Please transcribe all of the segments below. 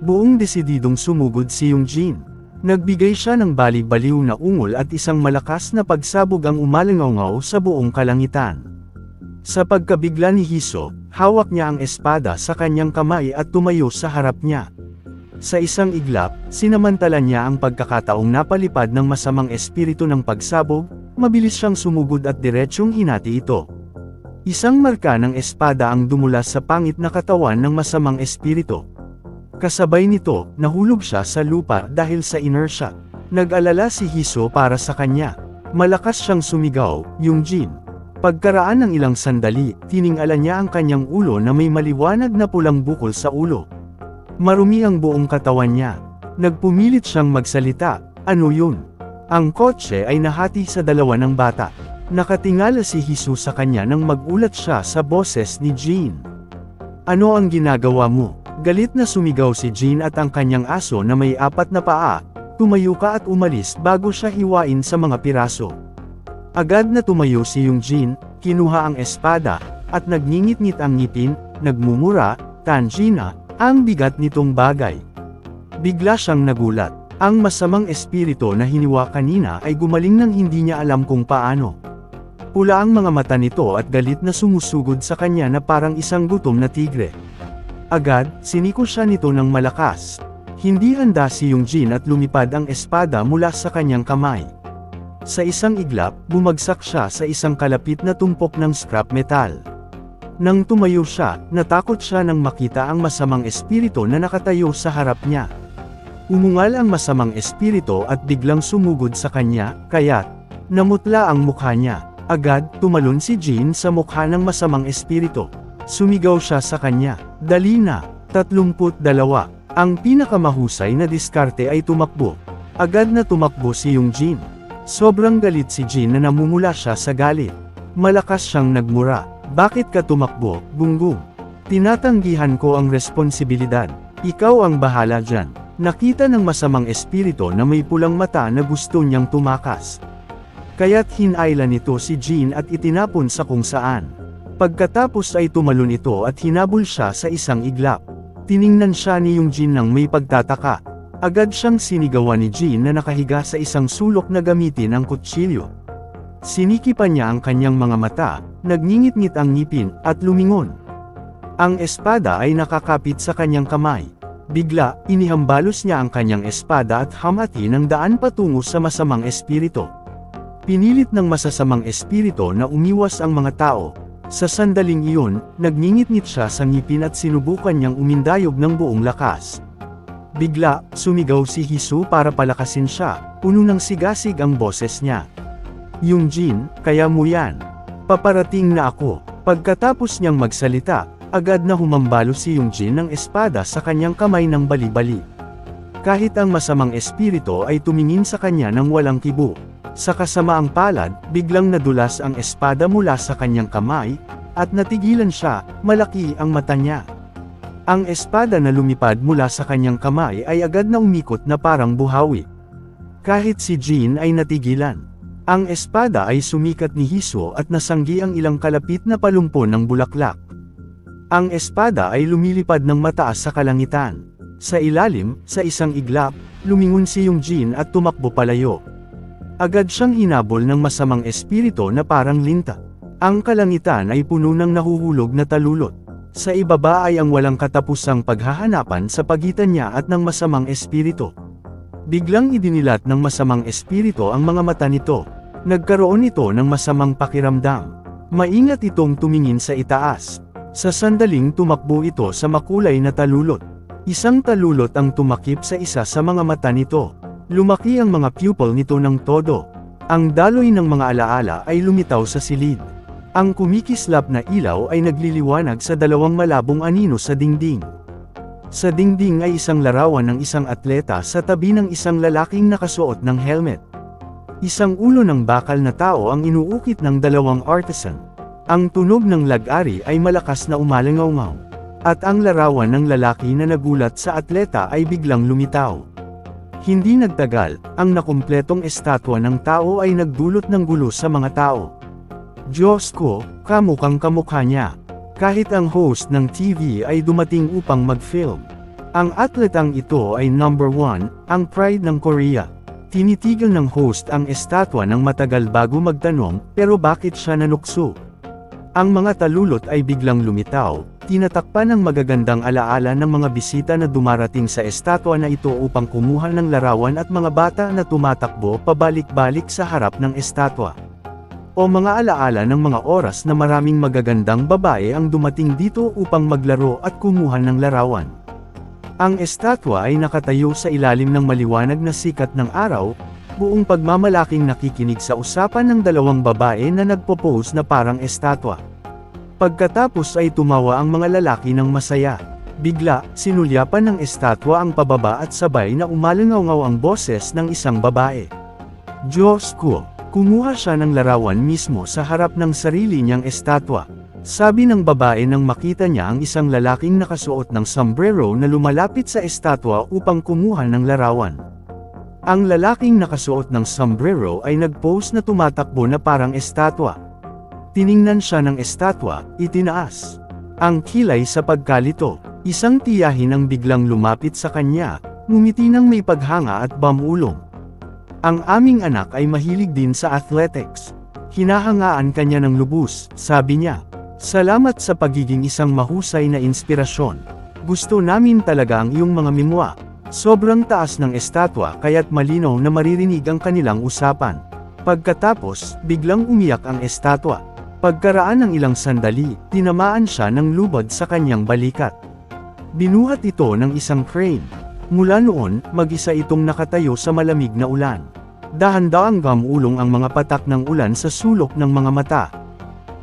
Buong desididong sumugod si Yunjin. Nagbigay siya ng bali-baliw na ungol at isang malakas na pagsabog ang umalingaw sa buong kalangitan. Sa pagkabigla ni Hiso, hawak niya ang espada sa kanyang kamay at tumayo sa harap niya. Sa isang iglap, sinamantala niya ang pagkakataong napalipad ng masamang espiritu ng pagsabog, mabilis siyang sumugod at diretsyong hinati ito. Isang marka ng espada ang dumulas sa pangit na katawan ng masamang espiritu. Kasabay nito, nahulog siya sa lupa dahil sa inertia. Nag-alala si Hiso para sa kanya. Malakas siyang sumigaw, Yunjin. Pagkaraan ng ilang sandali, tiningala niya ang kanyang ulo na may maliwanag na pulang bukol sa ulo. Marumi ang buong katawan niya. Nagpumilit siyang magsalita, ano yun? Ang kotse ay nahati sa dalawa ng bata. Nakatingala si Hiso sa kanya nang magulat siya sa boses ni Jin. Ano ang ginagawa mo? Galit na sumigaw si Jin at ang kanyang aso na may 4 na paa, tumayo ka at umalis bago siya hiwain sa mga piraso. Agad na tumayo si Yunjin, kinuha ang espada, at nagngingit-ngit ang ngipin, nagmumura, Tanjina, ang bigat nitong bagay. Bigla siyang nagulat. Ang masamang espiritu na hiniwa kanina ay gumaling nang hindi niya alam kung paano. Pula ang mga mata nito at galit na sumusugod sa kanya na parang isang gutom na tigre. Agad, siniko siya nito ng malakas. Hindi handa si Yunjin at lumipad ang espada mula sa kanyang kamay. Sa isang iglap, bumagsak siya sa isang kalapit na tumpok ng scrap metal. Nang tumayo siya, natakot siya nang makita ang masamang espiritu na nakatayo sa harap niya. Umungal ang masamang espiritu at biglang sumugod sa kanya, kaya't namutla ang mukha niya. Agad, tumalon si Jin sa mukha ng masamang espiritu. Sumigaw siya sa kanya, dali na, 32. Ang pinakamahusay na diskarte ay tumakbo. Agad na tumakbo si Yunjin. Sobrang galit si Jin na namumula siya sa galit. Malakas siyang nagmura. Bakit ka tumakbo, Gunggong? Tinatanggihan ko ang responsibilidad. Ikaw ang bahala dyan. Nakita ng masamang espiritu na may pulang mata na gusto niyang tumakas. Kaya't hinailan nito si Jin at itinapon sa kung saan. Pagkatapos ay tumalon ito at hinabol siya sa isang iglap. Tiningnan siya ni Yunjin nang may pagtataka. Agad siyang sinigawan ni Jin na nakahiga sa isang sulok na gamitin ang kutsilyo. Sinikipan niya ang kanyang mga mata, nagngingit-ngit ang ngipin, at lumingon. Ang espada ay nakakapit sa kanyang kamay. Bigla, inihambalos niya ang kanyang espada at hamati ng daan patungo sa masamang espiritu. Pinilit ng masasamang espiritu na umiwas ang mga tao. Sa sandaling iyon, nagngingit-ngit siya sa ngipin at sinubukan niyang umindayog ng buong lakas. Bigla, sumigaw si Hiso para palakasin siya, puno ng sigasig ang boses niya. Yunjin, kaya mo yan. Paparating na ako. Pagkatapos niyang magsalita, agad na humambalo si Yunjin ng espada sa kanyang kamay ng bali-bali. Kahit ang masamang espiritu ay tumingin sa kanya ng walang kibo. Sa kasamaang palad, biglang nadulas ang espada mula sa kanyang kamay, at natigilan siya, malaki ang mata niya. Ang espada na lumipad mula sa kanyang kamay ay agad na umikot na parang buhawi. Kahit si Jin ay natigilan. Ang espada ay sumikat ni Hiso at nasanggi ang ilang kalapit na palumpon ng bulaklak. Ang espada ay lumilipad ng mataas sa kalangitan. Sa ilalim, sa isang iglap, lumingon si Yunjin at tumakbo palayo. Agad siyang hinabol ng masamang espiritu na parang linta. Ang kalangitan ay puno ng nahuhulog na talulot. Sa ibaba ay ang walang katapusang paghahanapan sa pagitan niya at ng masamang espiritu. Biglang idinilat ng masamang espiritu ang mga mata nito. Nagkaroon ito ng masamang pakiramdam. Maingat itong tumingin sa itaas. Sa sandaling tumakbo ito sa makulay na talulot. Isang talulot ang tumakip sa isa sa mga mata nito. Lumaki ang mga pupil nito ng todo. Ang daloy ng mga alaala ay lumitaw sa silid. Ang kumikislap na ilaw ay nagliliwanag sa dalawang malabong anino sa dingding. Sa dingding ay isang larawan ng isang atleta sa tabi ng isang lalaking nakasuot ng helmet. Isang ulo ng bakal na tao ang inuukit ng dalawang artisan. Ang tunog ng lag-ari ay malakas na umalingaw-ngaw. At ang larawan ng lalaki na nagulat sa atleta ay biglang lumitaw. Hindi nagtagal, ang nakumpletong estatwa ng tao ay nagdulot ng gulo sa mga tao. Diyos ko, kamukhang kamukha niya. Kahit ang host ng TV ay dumating upang mag-film. Ang atletang ito ay number 1, ang pride ng Korea. Tinitigil ng host ang estatwa ng matagal bago magtanong, pero bakit siya nanukso? Ang mga talulot ay biglang lumitaw, tinatakpan ng magagandang alaala ng mga bisita na dumarating sa estatwa na ito upang kumuha ng larawan at mga bata na tumatakbo pabalik-balik sa harap ng estatwa. O mga alaala ng mga oras na maraming magagandang babae ang dumating dito upang maglaro at kumuha ng larawan. Ang estatwa ay nakatayo sa ilalim ng maliwanag na sikat ng araw, buong pagmamalaking nakikinig sa usapan ng dalawang babae na nagpo-pose na parang estatwa. Pagkatapos ay tumawa ang mga lalaki ng masaya. Bigla, sinulyapan ng estatwa ang pababa at sabay na umalangaw ang boses ng isang babae. Diyos ko! Kumuha siya ng larawan mismo sa harap ng sarili niyang estatwa. Sabi ng babae nang makita niya ang isang lalaking nakasuot ng sombrero na lumalapit sa estatwa upang kumuha ng larawan. Ang lalaking nakasuot ng sombrero ay nag-pose na tumatakbo na parang estatwa. Tiningnan siya ng estatwa, itinaas ang kilay sa pagkalito. Isang tiyahin ang biglang lumapit sa kanya, ngumiti ng may paghanga at bamulong. Ang aming anak ay mahilig din sa athletics. Hinahangaan kanya ng lubos, sabi niya. Salamat sa pagiging isang mahusay na inspirasyon. Gusto namin talaga ang iyong mga mimwa. Sobrang taas ng estatwa kaya't malinaw na maririnig ang kanilang usapan. Pagkatapos, biglang umiyak ang estatwa. Pagkaraan ng ilang sandali, tinamaan siya ng lubad sa kanyang balikat. Binuhat ito ng isang crane. Mula noon, mag-isa itong nakatayo sa malamig na ulan. Dahan-daang gamulong ang mga patak ng ulan sa sulok ng mga mata.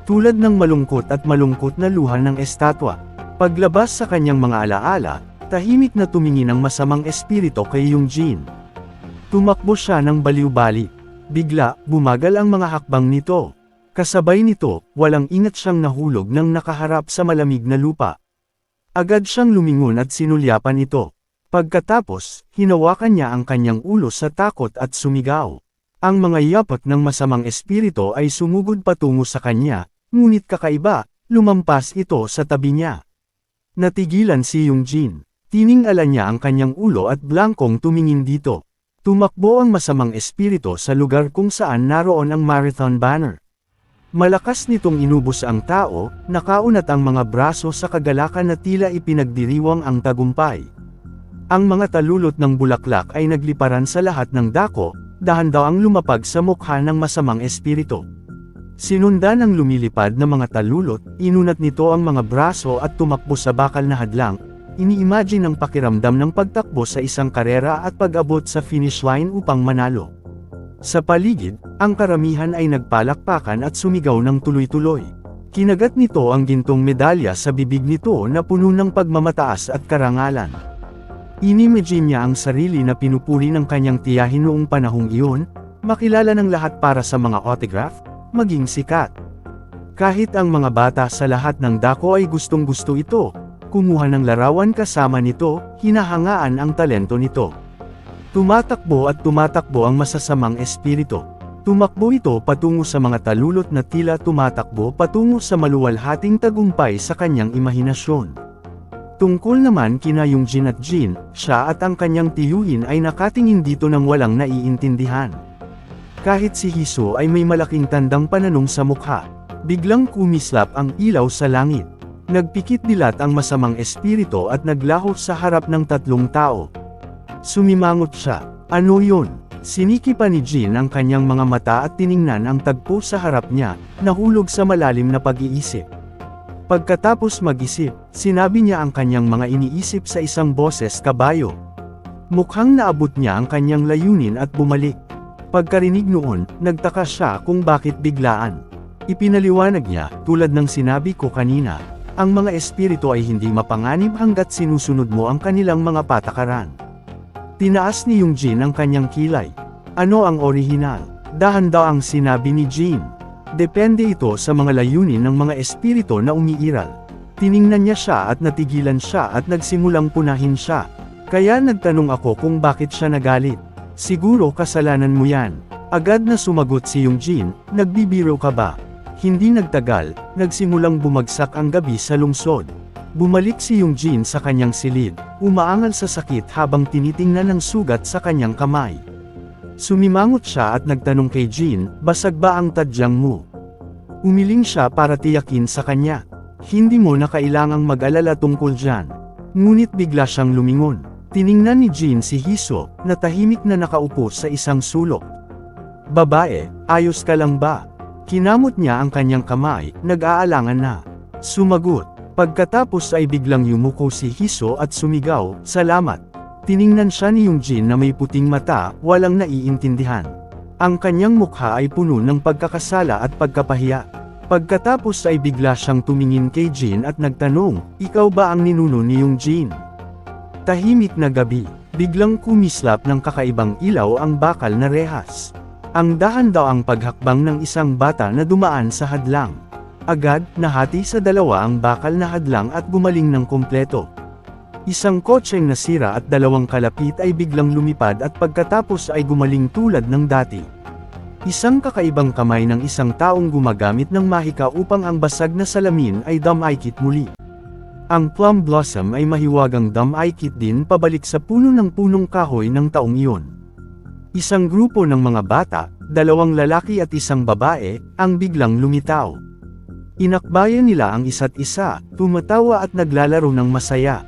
Tulad ng malungkot na luha ng estatwa. Paglabas sa kanyang mga alaala, tahimik na tumingin ang masamang espiritu kay Yungjin. Tumakbo siya ng baliw-balik. Bigla, bumagal ang mga hakbang nito. Kasabay nito, walang ingat siyang nahulog nang nakaharap sa malamig na lupa. Agad siyang lumingon at sinulyapan ito. Pagkatapos, hinawakan niya ang kanyang ulo sa takot at sumigaw. Ang mga yapak ng masamang espiritu ay sumugod patungo sa kanya. Ngunit kakaiba, lumampas ito sa tabi niya. Natigilan si Yungjin. Tiningala niya ang kanyang ulo at blangkong tumingin dito. Tumakbo ang masamang espiritu sa lugar kung saan naroon ang marathon banner. Malakas nitong inubos ang tao, nakaunat ang mga braso sa kagalakan na tila ipinagdiriwang ang tagumpay. Ang mga talulot ng bulaklak ay nagliparan sa lahat ng dako, dahan-daang lumapag sa mukha ng masamang espiritu. Sinundan ang lumilipad na mga talulot, inunat nito ang mga braso at tumakbo sa bakal na hadlang, ini-imagine ang pakiramdam ng pagtakbo sa isang karera at pag-abot sa finish line upang manalo. Sa paligid, ang karamihan ay nagpalakpakan at sumigaw ng tuloy-tuloy. Kinagat nito ang gintong medalya sa bibig nito na puno ng pagmamataas at karangalan. Inimagine niya ang sarili na pinupuri ng kanyang tiyahin noong panahong iyon, makilala ng lahat para sa mga autograph, maging sikat. Kahit ang mga bata sa lahat ng dako ay gustong-gusto ito, kumuha ng larawan kasama nito, hinahangaan ang talento nito. Tumatakbo at tumatakbo ang masasamang espiritu. Tumakbo ito patungo sa mga talulot na tila tumatakbo patungo sa maluwalhating tagumpay sa kanyang imahinasyon. Tungkol naman kina Yungjin at Jin, siya at ang kanyang tiyuhin ay nakatingin dito ng walang naiintindihan. Kahit si Hiso ay may malaking tandang pananong sa mukha, biglang kumislap ang ilaw sa langit. Nagpikit dilat ang masamang espiritu at naglaho sa harap ng tatlong tao. Sumimangot siya. Ano yun? Siniki pa ni Jin ang kanyang mga mata at tiningnan ang tagpo sa harap niya, nahulog sa malalim na pag-iisip. Pagkatapos mag-isip, sinabi niya ang kanyang mga iniisip sa isang boses kabayo. Mukhang naabot niya ang kanyang layunin at bumalik. Pagkarinig noon, nagtaka siya kung bakit biglaan. Ipinaliwanag niya, tulad ng sinabi ko kanina, ang mga espiritu ay hindi mapanganib hanggat sinusunod mo ang kanilang mga patakaran. Tinaas ni Yungjin ang kanyang kilay. Ano ang orihinal? Dahan-daang sinabi ni Jin. Depende ito sa mga layunin ng mga espiritu na umiiral. Tiningnan niya siya at natigilan siya at nagsimulang punahin siya. Kaya nagtanong ako kung bakit siya nagalit. Siguro kasalanan mo yan. Agad na sumagot si Yungjin, nagbibiro ka ba? Hindi nagtagal, nagsimulang bumagsak ang gabi sa lungsod. Bumalik si Yongjin sa kanyang silid, umaangal sa sakit habang tinitingnan ang sugat sa kanyang kamay. Sumimangot siya at nagtanong kay Jin, basag ba ang tadyang mo? Umiling siya para tiyakin sa kanya. Hindi mo na kailangang mag-alala tungkol dyan. Ngunit bigla siyang lumingon. Tiningnan ni Jin si Hiso, na tahimik na nakaupo sa isang sulok. Babae, ayos ka lang ba? Kinamot niya ang kanyang kamay, nag-aalangan na. Sumagot. Pagkatapos ay biglang yumuko si Hiso at sumigaw, salamat. Tiningnan siya ni Yongjin na may puting mata, walang naiintindihan. Ang kanyang mukha ay puno ng pagkakasala at pagkapahiya. Pagkatapos ay bigla siyang tumingin kay Jin at nagtanong, ikaw ba ang ninuno ni Yongjin? Tahimik na gabi, biglang kumislap ng kakaibang ilaw ang bakal na rehas. Ang dahan daw ang paghakbang ng isang bata na dumaan sa hadlang. Agad, nahati sa dalawa ang bakal na hadlang at gumaling ng kumpleto. Isang kotseng nasira at dalawang kalapit ay biglang lumipad at pagkatapos ay gumaling tulad ng dati. Isang kakaibang kamay ng isang taong gumagamit ng mahika upang ang basag na salamin ay dumaikit muli. Ang plum blossom ay mahiwagang dumaikit din pabalik sa puno ng punong kahoy ng taong iyon. Isang grupo ng mga bata, dalawang lalaki at isang babae, ang biglang lumitaw. Inakbayan nila ang isa't isa, tumatawa at naglalaro ng masaya.